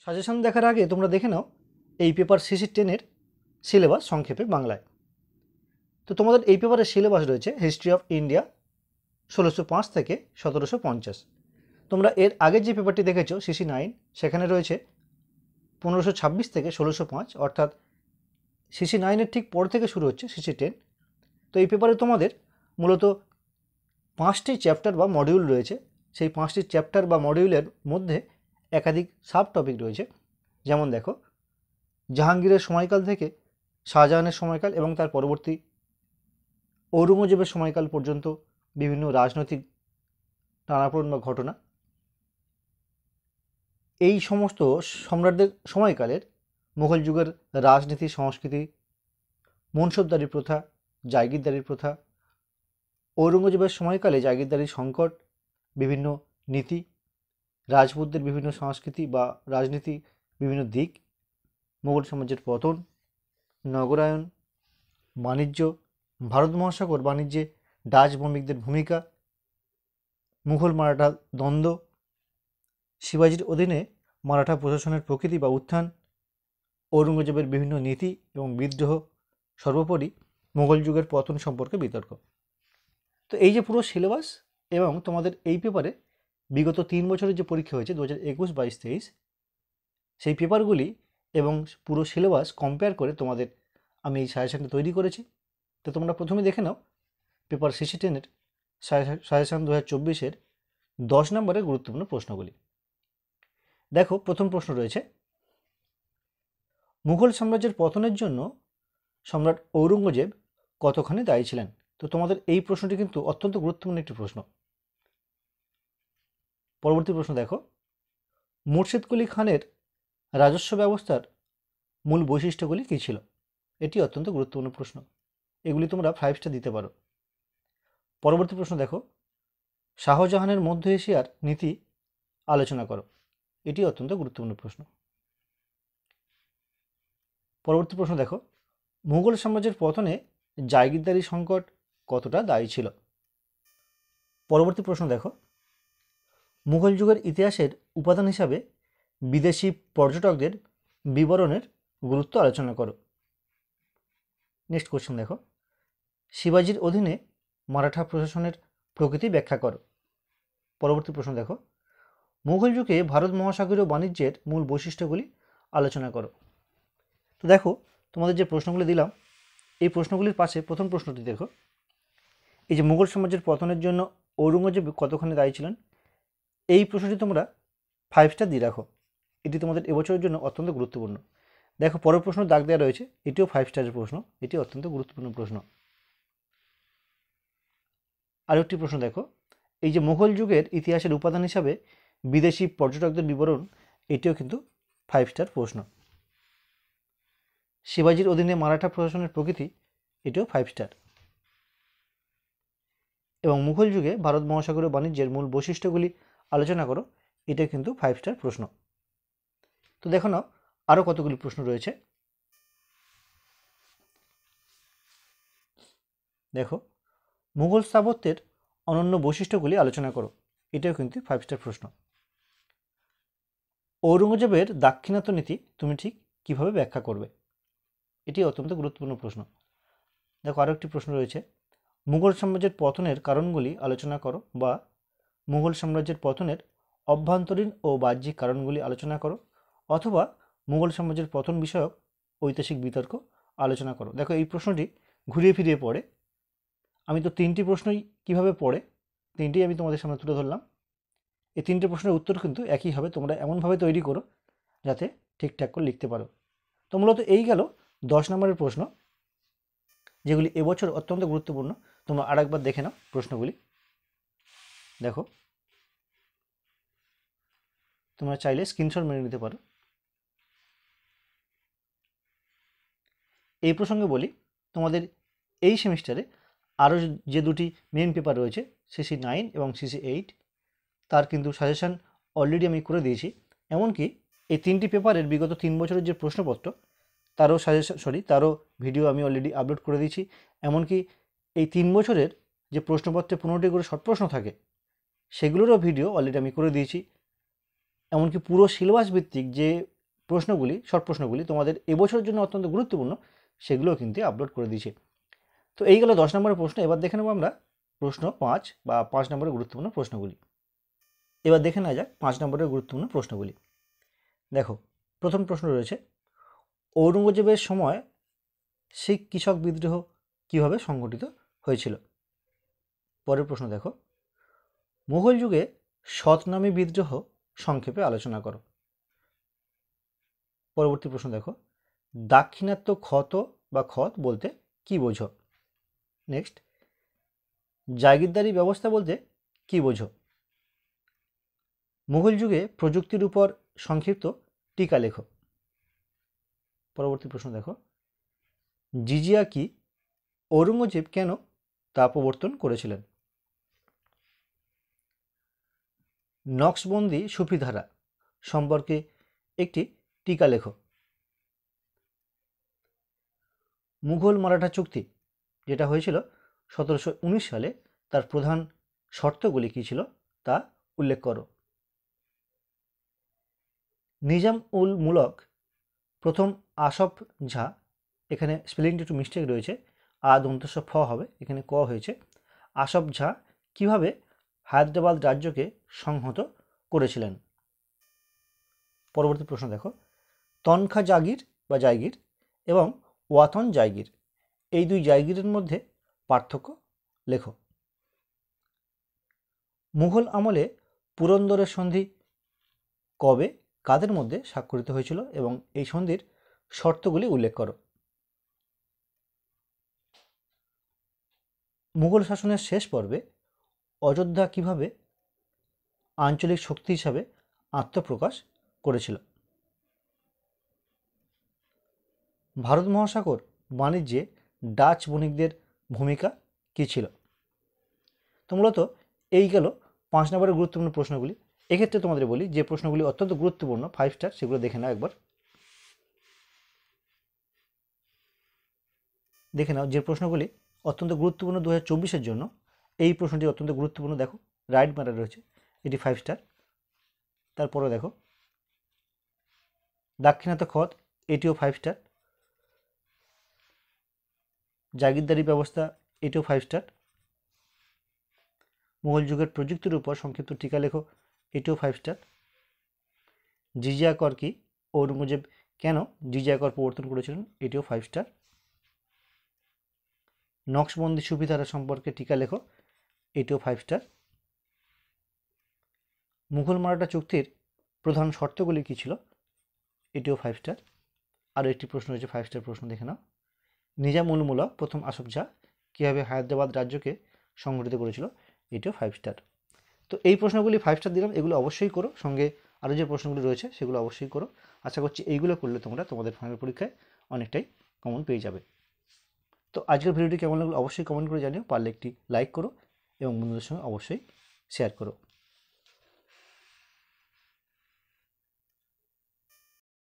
Suggestion দেখার আগে তোমরা দেখে নাও এই পেপার সিসি 10-এর সিলেবাস সংক্ষেপে বাংলায়। তো তোমাদের এই পেপারের সিলেবাস রয়েছে হিস্ট্রি অফ ইন্ডিয়া 1605 থেকে 1750। তোমরা এর আগের যে পেপারটি দেখেছো সিসি 9, সেখানে রয়েছে 1526 থেকে 1605, অর্থাৎ সিসি 9-এর ঠিক পর থেকে শুরু হচ্ছে সিসি 10। তো এই পেপারে তোমাদের মূলত 5টি চ্যাপ্টার বা মডিউল রয়েছে। সেই 5টি চ্যাপ্টার বা মডিউলের মধ্যে একাধিক সাব টপিক রয়েছে। যেমন দেখো, জাহাঙ্গীরের সময়কাল থেকে শাহজাহানের সময়কাল এবং তার পরবর্তী ঔরঙ্গজেবের সময়কাল পর্যন্ত বিভিন্ন রাজনৈতিক টানাপোড়েন বা ঘটনা, এই সমস্ত সম্রাটদের সময়কালের মুঘল যুগের রাজনীতি, সংস্কৃতি, মনসবদারি প্রথা, জায়গিরদারির প্রথা, ঔরঙ্গজেবের সময়কালে জায়গিরদারির সংকট, বিভিন্ন নীতি, রাজপুতদের বিভিন্ন সংস্কৃতি বা রাজনীতি, বিভিন্ন দিক, মুঘল সাম্রাজ্যের পতন, নগরায়ন, বাণিজ্য, ভারত মহাসাগর বাণিজ্যে ডাচ ভৌমিকদের ভূমিকা, মুঘল মারাঠা দ্বন্দ্ব, শিবাজির অধীনে মারাঠা প্রশাসনের প্রকৃতি বা উত্থান, ঔরঙ্গজেবের বিভিন্ন নীতি এবং বিদ্রোহ, সর্বোপরি মুঘল যুগের পতন সম্পর্কে বিতর্ক। তো এই যে পুরো সিলেবাস এবং তোমাদের এই পেপারে বিগত 3 বছরের যে পরীক্ষা হয়েছে 2021, 22, 23, সেই পেপারগুলি এবং পুরো সিলেবাস কম্পেয়ার করে তোমাদের আমি এই সাজেশনটা তৈরি করেছি। তো তোমরা প্রথমে দেখে নাও পেপার সিসি 10-এর সাজেশন 2024-এর 10 নম্বরের গুরুত্বপূর্ণ প্রশ্নগুলি। দেখো, প্রথম প্রশ্ন রয়েছে, মুঘল সাম্রাজ্যের পতনের জন্য সম্রাট ঔরঙ্গজেব কতখানি দায়ী ছিলেন? তো তোমাদের এই প্রশ্নটি কিন্তু অত্যন্ত গুরুত্বপূর্ণ একটি প্রশ্ন। পরবর্তী প্রশ্ন দেখো, মুর্শিদ কুলি খানের রাজস্ব ব্যবস্থার মূল বৈশিষ্ট্যগুলি কী ছিল? এটি অত্যন্ত গুরুত্বপূর্ণ প্রশ্ন, এগুলি তোমরা 5 স্টার দিতে পারো। পরবর্তী প্রশ্ন দেখো, শাহজাহানের মধ্য এশিয়ার নীতি আলোচনা করো। এটি অত্যন্ত গুরুত্বপূর্ণ প্রশ্ন। পরবর্তী প্রশ্ন দেখো, মুঘল সাম্রাজ্যের পতনে জায়গিরদারি সংকট কতটা দায়ী ছিল? পরবর্তী প্রশ্ন দেখো, মুঘল যুগের ইতিহাসের উপাদান হিসাবে বিদেশি পর্যটকদের বিবরণের গুরুত্ব আলোচনা করো। নেক্সট কোশ্চেন দেখো, শিবাজির অধীনে মারাঠা প্রশাসনের প্রকৃতি ব্যাখ্যা করো। পরবর্তী প্রশ্ন দেখো, মুঘল যুগে ভারত মহাসাগরীয় বাণিজ্যের মূল বৈশিষ্ট্যগুলি আলোচনা করো। তো দেখো, তোমাদের যে প্রশ্নগুলি দিলাম এই প্রশ্নগুলির পাশে প্রথম প্রশ্নটি দেখো, এই যে মুঘল সাম্রাজ্যের পতনের জন্য ঔরঙ্গজেব কতখানি দায়ী ছিলেন, এই প্রশ্নটি তোমরা 5 স্টার দিয়ে রাখো। এটি তোমাদের এবছরের জন্য অত্যন্ত গুরুত্বপূর্ণ। দেখো, পরের প্রশ্ন দাগ দেওয়া রয়েছে, এটিও 5 স্টারের প্রশ্ন, এটি অত্যন্ত গুরুত্বপূর্ণ প্রশ্ন। আরেকটি প্রশ্ন দেখো, এই যে মুঘল যুগের ইতিহাসের উপাদান হিসাবে বিদেশি পর্যটকদের বিবরণ, এটিও কিন্তু 5 স্টার প্রশ্ন। শিবাজির অধীনে মারাঠা প্রশাসনের প্রকৃতি, এটিও 5 স্টার। এবং মুঘল যুগে ভারত মহাসাগরীয় বাণিজ্যের মূল বৈশিষ্ট্যগুলি আলোচনা করো, এটা কিন্তু 5 স্টার প্রশ্ন। তো দেখো নাও আরও কতগুলি প্রশ্ন রয়েছে। দেখো, মুঘল স্থাপত্যের অনন্য বৈশিষ্ট্যগুলি আলোচনা করো, এটাও কিন্তু 5 স্টার প্রশ্ন। ঔরঙ্গজেবের দাক্ষিণাত্য নীতি তুমি ঠিক কিভাবে ব্যাখ্যা করবে? এটি অত্যন্ত গুরুত্বপূর্ণ প্রশ্ন। দেখো, আরও একটি প্রশ্ন রয়েছে, মুঘল সাম্রাজ্যের পতনের কারণগুলি আলোচনা করো, বা মুঘল সাম্রাজ্যের পতনের অভ্যন্তরীণ ও বাহ্যিক কারণগুলি আলোচনা করো, অথবা মুঘল সাম্রাজ্যের পতন বিষয়ক ঐতিহাসিক বিতর্ক আলোচনা করো। দেখো, এই প্রশ্নটি ঘুরিয়ে ফিরিয়ে পড়ে। আমি তো 3টি প্রশ্নই কিভাবে পড়ে 3টিই আমি তোমাদের সামনে তুলে ধরলাম। এই 3টে প্রশ্নের উত্তর কিন্তু একই হবে, তোমরা এমনভাবে তৈরি করো যাতে ঠিকঠাক করে লিখতে পারো। তো মূলত এই গেল 10 নম্বরের প্রশ্ন, যেগুলি এবছর অত্যন্ত গুরুত্বপূর্ণ। তোমরা আরেকবার দেখে নাও প্রশ্নগুলি। দেখো, তোমরা চাইলে স্ক্রিনশট মেরে নিতে পারো। এই প্রসঙ্গে বলি, তোমাদের এই সেমিস্টারে আরও যে দুটি মেন পেপার রয়েছে সিসি 9 এবং সিসি 8, তার কিন্তু সাজেশান অলরেডি আমি করে দিয়েছি। এমনকি এই 3টি পেপারের বিগত 3 বছরের যে প্রশ্নপত্র, তারও ভিডিও আমি অলরেডি আপলোড করে দিয়েছি। এমনকি এই 3 বছরের যে প্রশ্নপত্রে 15টি করে শর্ট প্রশ্ন থাকে, সেগুলোরও ভিডিও অলরেডি আমি করে দিয়েছি। এমনকি পুরো সিলেবাস ভিত্তিক যে প্রশ্নগুলি, শর্ট প্রশ্নগুলি তোমাদের এবছরের জন্য অত্যন্ত গুরুত্বপূর্ণ, সেগুলোও কিন্তু আপলোড করে দিয়েছে। তো এই গেল 10 নম্বরের প্রশ্ন। এবার দেখে নেব আমরা প্রশ্ন 5 বা 5 নম্বরের গুরুত্বপূর্ণ প্রশ্নগুলি। এবার দেখে নেওয়া যাক 5 নম্বরের গুরুত্বপূর্ণ প্রশ্নগুলি। দেখো, প্রথম প্রশ্ন রয়েছে, ঔরঙ্গজেবের সময় শিখ কৃষক বিদ্রোহ কিভাবে সংগঠিত হয়েছিল? পরের প্রশ্ন দেখো, মুঘল যুগে শতনামী বিদ্রোহ সংক্ষেপে আলোচনা করো। পরবর্তী প্রশ্ন দেখো, দাক্ষিণাত্য ক্ষত বা খত বলতে কি বোঝো? নেক্সট, জাগিরদারি ব্যবস্থা বলতে কি বোঝো? মুঘল যুগে প্রযুক্তির উপর সংক্ষিপ্ত টিকা লেখো। পরবর্তী প্রশ্ন দেখো, জিজিয়া কি, ঔরঙ্গজেব কেন তা প্রবর্তন করেছিলেন? নকশবন্দি সুফিধারা সম্পর্কে একটি টিকা লেখো। মুঘল মারাঠা চুক্তি যেটা হয়েছিল 1719 সালে, তার প্রধান শর্তগুলি কী ছিল তা উল্লেখ করো। নিজাম উল মুলক প্রথম আসফ ঝা, এখানে স্পেলিংটা একটু মিস্টেক রয়েছে, দন্তস্ব ফ হবে, এখানে ক হয়েছে। আসফ ঝা কিভাবে হায়দ্রাবাদ রাজ্যকে সংহত করেছিলেন? পরবর্তী প্রশ্ন দেখো, তনখা জাগির বা জায়গির এবং ওয়াতন জায়গির, এই দুই জায়গিরের মধ্যে পার্থক্য লেখো। মুঘল আমলে পুরন্দরের সন্ধি কবে কাদের মধ্যে স্বাক্ষরিত হয়েছিল এবং এই সন্ধির শর্তগুলি উল্লেখ করো। মুঘল শাসনের শেষ পর্বে অযোধ্যা কিভাবে আঞ্চলিক শক্তি হিসাবে আত্মপ্রকাশ করেছিল? ভারত মহাসাগর বাণিজ্যে ডাচ বণিকদের ভূমিকা কী ছিল? তো মূলত এই গেল 5 নম্বরের গুরুত্বপূর্ণ প্রশ্নগুলি। এক্ষেত্রে তোমাদের বলি, যে প্রশ্নগুলি অত্যন্ত গুরুত্বপূর্ণ 5 স্টার, সেগুলো দেখে নাও একবার। দেখে নাও যে প্রশ্নগুলি অত্যন্ত গুরুত্বপূর্ণ 2024-এর জন্য। এই প্রশ্নটি অত্যন্ত গুরুত্বপূর্ণ, দেখো রাইট ম্যাটার রয়েছে, এটি 5 স্টার। তারপরে দেখো দাক্ষিণাত্য খত, এটিও 5 স্টার। জাগিরদারি ব্যবস্থা, এটিও 5 স্টার। মুঘল যুগের প্রযুক্তির উপর সংক্ষিপ্ত টিকা লেখো, এটিও 5 স্টার। জিজিয়া কর কি, ঔরঙ্গজেব কেন জিজিয়া কর প্রবর্তন করেছিলেন, এটিও 5 স্টার। নকশবন্দি সুফিধারা সম্পর্কে টিকা লেখো, এটিও 5 স্টার। মুঘল মারাঠা চুক্তির প্রধান শর্তগুলি কী ছিল, এটিও 5 স্টার। আরও একটি প্রশ্ন রয়েছে 5 স্টার প্রশ্ন, দেখে নাও। নিজাম উল মুলক প্রথম আসফ ঝা কীভাবে হায়দ্রাবাদ রাজ্যকে সংগঠিত করেছিল, এটিও 5 স্টার। তো এই প্রশ্নগুলি 5 স্টার দিলাম, এগুলো অবশ্যই করো, সঙ্গে আরও যে প্রশ্নগুলি রয়েছে সেগুলো অবশ্যই করো। আশা করছি এইগুলো করলে তোমরা তোমাদের ফাইনাল পরীক্ষায় অনেকটাই কমন পেয়ে যাবে। তো আজকের ভিডিওটি কেমন লাগলো অবশ্যই কমেন্ট করে জানিও, পারলে একটি লাইক করো এবং বন্ধুদের সঙ্গে অবশ্যই শেয়ার করো।